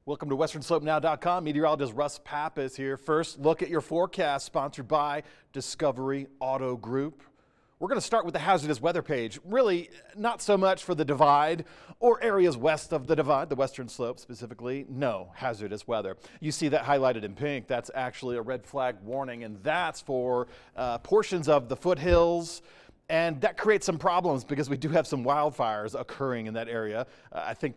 Welcome to WesternSlopeNow.com. Meteorologist Russ Pappas here. First, look at your forecast, sponsored by Discovery Auto Group. We're going to start with the hazardous weather page. Really, not so much for the divide or areas west of the divide, the western slope specifically. No hazardous weather. You see that highlighted in pink. That's actually a red flag warning, and that's for portions of the foothills. And that creates some problems because we do have some wildfires occurring in that area. I think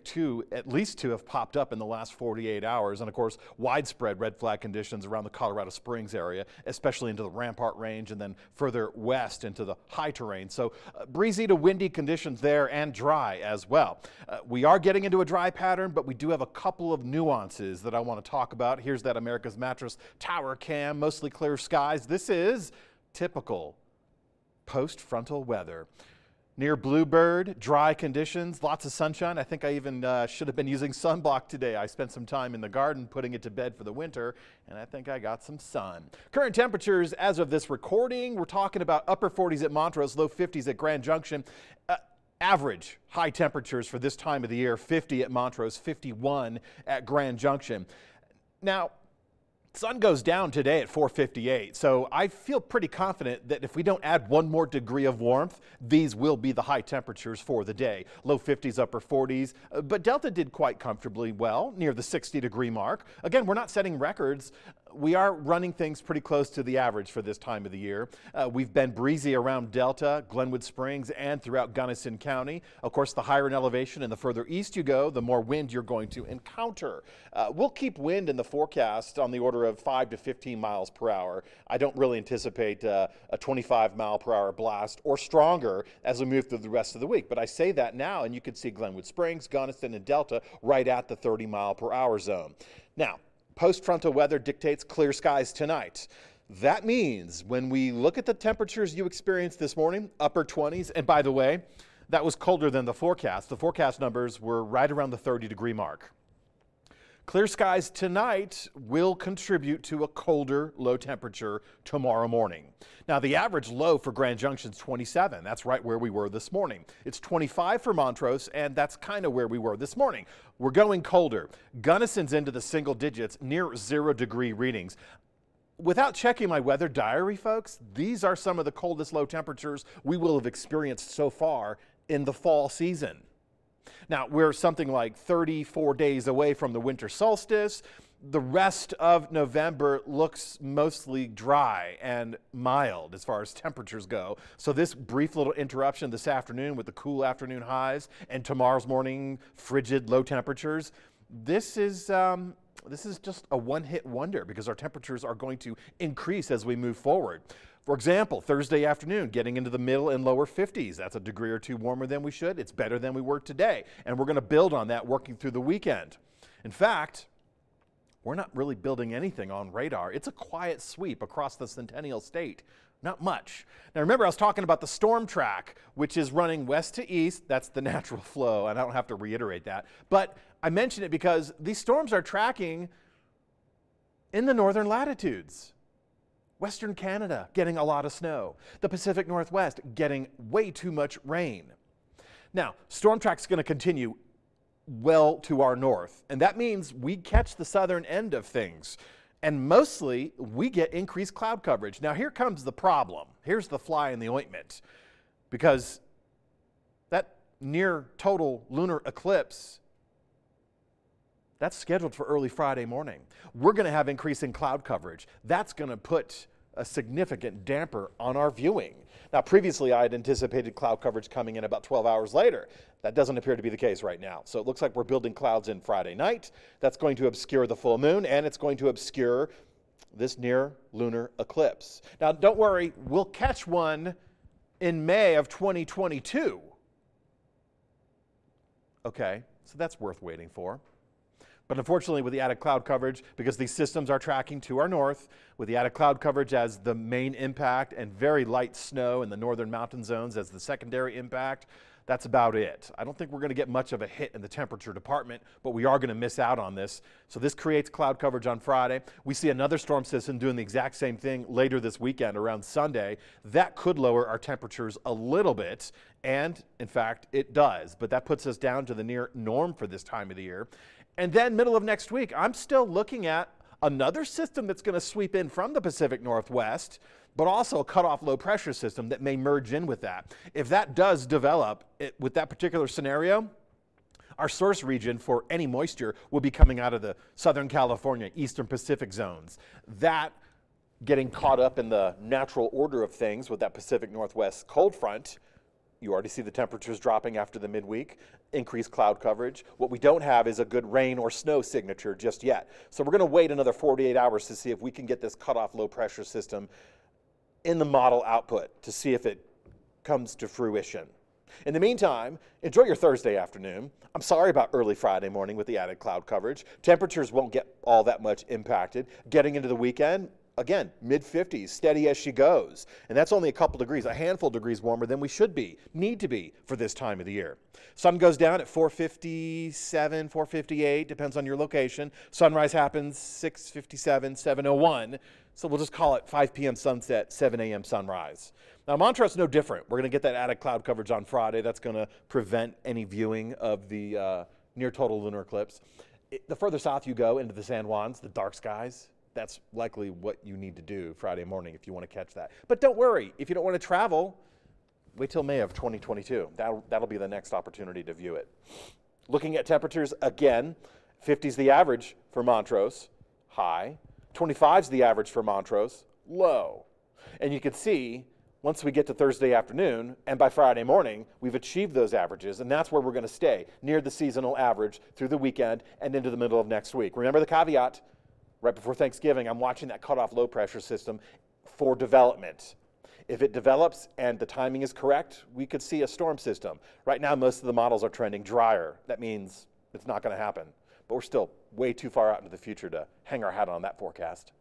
at least two have popped up in the last 48 hours. And of course, widespread red flag conditions around the Colorado Springs area, especially into the Rampart Range and then further west into the high terrain. So breezy to windy conditions there and dry as well. We are getting into a dry pattern, but we do have a couple of nuances that I want to talk about. Here's that America's Mattress Tower cam, mostly clear skies. This is typical post-frontal weather. Near Bluebird, dry conditions, lots of sunshine. I think I even should have been using sunblock today. I spent some time in the garden putting it to bed for the winter, and I think I got some sun. Current temperatures as of this recording, we're talking about upper 40s at Montrose, low 50s at Grand Junction. Average high temperatures for this time of the year, 50 at Montrose, 51 at Grand Junction. Now, sun goes down today at 4:58, so I feel pretty confident that if we don't add one more degree of warmth, these will be the high temperatures for the day. Low 50s, upper 40s, but Delta did quite comfortably well near the 60-degree mark. Again, we're not setting records. We are running things pretty close to the average for this time of the year. We've been breezy around Delta, Glenwood Springs, and throughout Gunnison County. Of course, the higher in elevation and the further east you go, the more wind you're going to encounter. We'll keep wind in the forecast on the order of 5 to 15 miles per hour. I don't really anticipate a 25-mile-per-hour blast or stronger as we move through the rest of the week. But I say that now, and you can see Glenwood Springs, Gunnison, and Delta right at the 30-mile-per-hour zone. Now, post-frontal weather dictates clear skies tonight. That means when we look at the temperatures you experienced this morning, upper 20s, and by the way, that was colder than the forecast. The forecast numbers were right around the 30-degree mark. Clear skies tonight will contribute to a colder low temperature tomorrow morning. Now, the average low for Grand Junction is 27. That's right where we were this morning. It's 25 for Montrose, and that's kind of where we were this morning. We're going colder. Gunnison's into the single digits, near 0-degree readings. Without checking my weather diary, folks, these are some of the coldest low temperatures we will have experienced so far in the fall season. Now, we're something like 34 days away from the winter solstice. The rest of November looks mostly dry and mild as far as temperatures go. So this brief little interruption this afternoon with the cool afternoon highs and tomorrow's morning frigid low temperatures, this is just a one-hit wonder because our temperatures are going to increase as we move forward. For example, Thursday afternoon, getting into the middle and lower 50s. That's a degree or two warmer than we should. It's better than we were today. And we're going to build on that working through the weekend. In fact, we're not really building anything on radar. It's a quiet sweep across the Centennial State. Not much. Now remember, I was talking about the storm track, which is running west to east. That's the natural flow, and I don't have to reiterate that. But I mention it because these storms are tracking in the northern latitudes. Western Canada getting a lot of snow. The Pacific Northwest getting way too much rain. Now, storm track's going to continue well to our north, and that means we catch the southern end of things. And mostly, we get increased cloud coverage. Now, here comes the problem. Here's the fly in the ointment. Because that near total lunar eclipse, that's scheduled for early Friday morning. We're going to have increasing cloud coverage. That's going to put a significant damper on our viewing. Now, previously, I had anticipated cloud coverage coming in about 12 hours later. That doesn't appear to be the case right now. So it looks like we're building clouds in Friday night. That's going to obscure the full moon, and it's going to obscure this near lunar eclipse. Now, don't worry, we'll catch one in May of 2022. Okay, so that's worth waiting for. But unfortunately, with the added cloud coverage, because these systems are tracking to our north, with the added cloud coverage as the main impact and very light snow in the northern mountain zones as the secondary impact, that's about it. I don't think we're going to get much of a hit in the temperature department, but we are going to miss out on this. So this creates cloud coverage on Friday. We see another storm system doing the exact same thing later this weekend around Sunday. That could lower our temperatures a little bit, and in fact, it does. But that puts us down to the near norm for this time of the year. And then middle of next week, I'm still looking at another system that's going to sweep in from the Pacific Northwest, but also a cutoff low pressure system that may merge in with that. If that does develop with that particular scenario, our source region for any moisture will be coming out of the Southern California, Eastern Pacific zones. That getting caught up in the natural order of things with that Pacific Northwest cold front, you already see the temperatures dropping after the midweek, increased cloud coverage. What we don't have is a good rain or snow signature just yet. So we're going to wait another 48 hours to see if we can get this cutoff low pressure system in the model output to see if it comes to fruition. In the meantime, enjoy your Thursday afternoon. I'm sorry about early Friday morning with the added cloud coverage. Temperatures won't get all that much impacted. Getting into the weekend, again, mid-50s, steady as she goes. And that's only a couple degrees, a handful of degrees warmer than we should be, need to be for this time of the year. Sun goes down at 4:57, 4:58, depends on your location. Sunrise happens 6:57, 7:01. So we'll just call it 5 p.m. sunset, 7 a.m. sunrise. Now, Montrose is no different. We're going to get that added cloud coverage on Friday. That's going to prevent any viewing of the near total lunar eclipse. The further south you go into the San Juans, the dark skies, that's likely what you need to do Friday morning if you want to catch that. But don't worry, if you don't want to travel, wait till May of 2022. That'll be the next opportunity to view it. Looking at temperatures again, 50 is the average for Montrose, high. 25 is the average for Montrose, low. And you can see once we get to Thursday afternoon and by Friday morning, we've achieved those averages, and that's where we're going to stay, near the seasonal average through the weekend and into the middle of next week. Remember the caveat, right before Thanksgiving, I'm watching that cutoff low pressure system for development. If it develops and the timing is correct, we could see a storm system. Right now, most of the models are trending drier. That means it's not going to happen. But we're still way too far out into the future to hang our hat on that forecast.